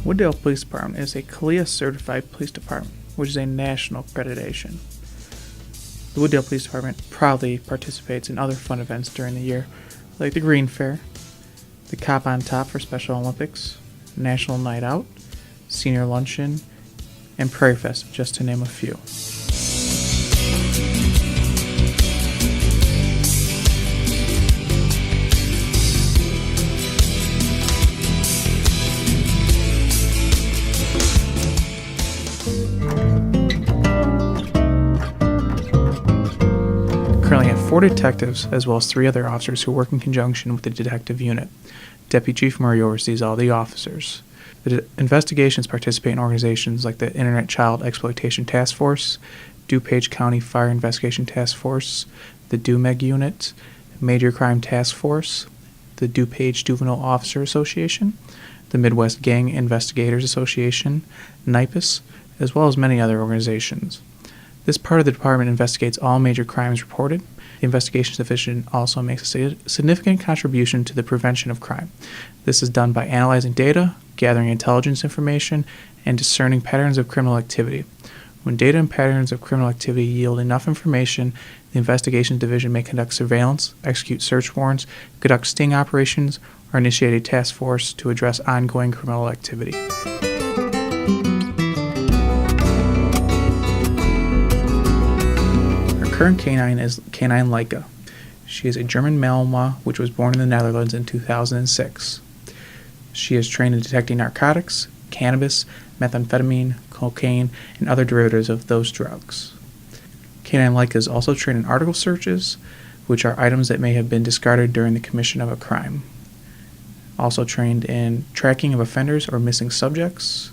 Wooddale Police Department is a CALIA certified police department, which is a national accreditation. The Wooddale Police Department proudly participates in other fun events during the year, like the Green Fair, the Cop on Top for Special Olympics, National Night Out, Senior Luncheon, and Prairie Fest, just to name a few. Currently have 4 detectives, as well as 3 other officers who work in conjunction with the detective unit. Deputy Chief Murray oversees all the officers. The investigations participate in organizations like the Internet Child Exploitation Task Force, DuPage County Fire Investigation Task Force, the DUMEG Unit, Major Crime Task Force, the DuPage Juvenile Officer Association, the Midwest Gang Investigators Association, NIPUS, as well as many other organizations. This part of the department investigates all major crimes reported. The Investigations Division also makes a significant contribution to the prevention of crime. This is done by analyzing data, gathering intelligence information, and discerning patterns of criminal activity. When data and patterns of criminal activity yield enough information, the Investigations Division may conduct surveillance, execute search warrants, conduct sting operations, or initiate a task force to address ongoing criminal activity. Current canine is Canine Leica. She is a German Malinois which was born in the Netherlands in 2006. She is trained in detecting narcotics, cannabis, methamphetamine, cocaine, and other derivatives of those drugs. Canine Leica is also trained in article searches, which are items that may have been discarded during the commission of a crime. Also trained in tracking of offenders or missing subjects.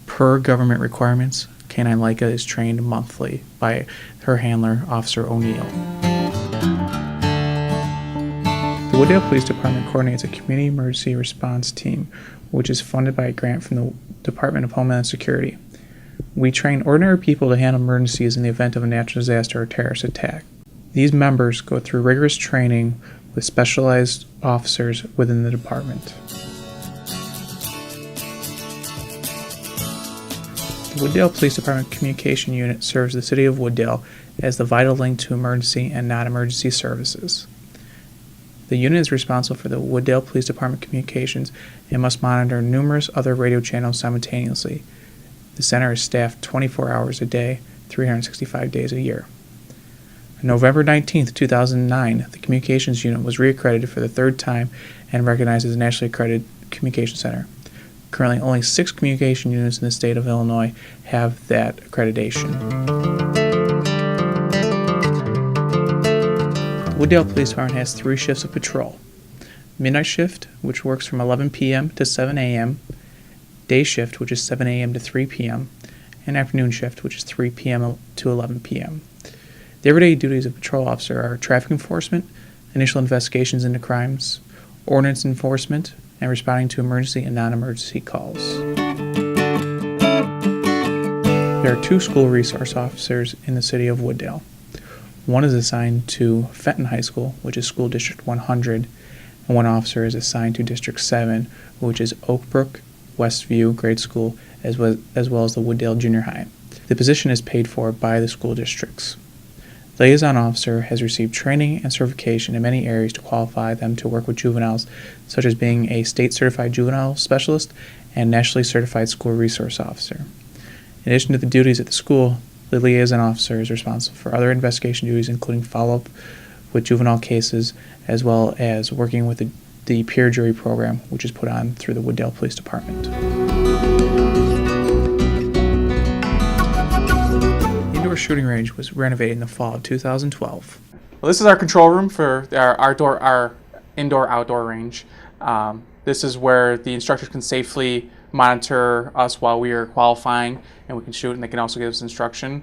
Per government requirements, Canine Leica is trained monthly by her handler, Officer O'Neill. The Wooddale Police Department coordinates a community emergency response team, which is funded by a grant from the Department of Homeland Security. We train ordinary people to handle emergencies in the event of a natural disaster or terrorist attack. These members go through rigorous training with specialized officers within the department. The Wooddale Police Department Communication Unit serves the City of Wooddale as the vital link to emergency and non-emergency services. The unit is responsible for the Wooddale Police Department communications and must monitor numerous other radio channels simultaneously. The center is staffed 24 hours a day, 365 days a year. On November 19, 2009, the Communications Unit was reaccredited for the 3rd time and recognized as a nationally accredited communication center. Currently, only 6 communication units in the state of Illinois have that accreditation. The Wooddale Police Department has 3 shifts of patrol. Midnight shift, which works from 11 p.m. to 7 a.m., day shift, which is 7 a.m. to 3 p.m., and afternoon shift, which is 3 p.m. to 11 p.m. The everyday duties of a patrol officer are traffic enforcement, initial investigations into crimes, ordinance enforcement, and responding to emergency and non-emergency calls. There are 2 school resource officers in the City of Wooddale. One is assigned to Fenton High School, which is School District 100, and 1 officer is assigned to District 7, which is Oakbrook, Westview Grade School, as well as the Wooddale Junior High. The position is paid for by the school districts. The liaison officer has received training and certification in many areas to qualify them to work with juveniles, such as being a state-certified juvenile specialist and nationally certified school resource officer. In addition to the duties at the school, the liaison officer is responsible for other investigation duties, including follow-up with juvenile cases, as well as working with the peer jury program, which is put on through the Wooddale Police Department. Indoor shooting range was renovated in the fall of 2012. Well, this is our control room for our indoor-outdoor range. This is where the instructors can safely monitor us while we are qualifying, and we can shoot, and they can also give us instruction.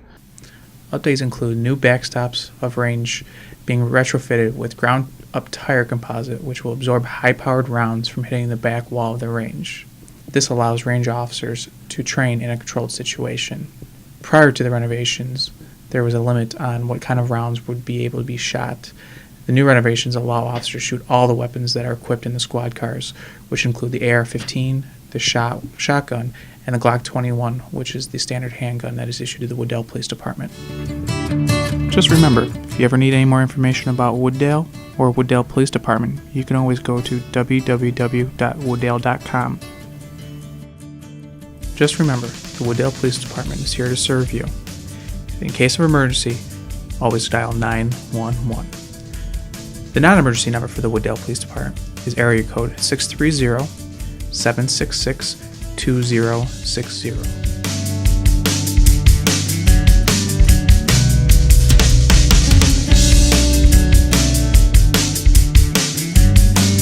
Updates include new backstops of range being retrofitted with ground-up tire composite, which will absorb high-powered rounds from hitting the back wall of the range. This allows range officers to train in a controlled situation. Prior to the renovations, there was a limit on what kind of rounds would be able to be shot. The new renovations allow officers to shoot all the weapons that are equipped in the squad cars, which include the AR-15, the shotgun, and the Glock 21, which is the standard handgun that is issued to the Wooddale Police Department. Just remember, if you ever need any more information about Wooddale or Wooddale Police Department, you can always go to www.wooddale.com. Just remember, the Wooddale Police Department is here to serve you. In case of emergency, always dial 911. The non-emergency number for the Wooddale Police Department is area code 630-766-2060.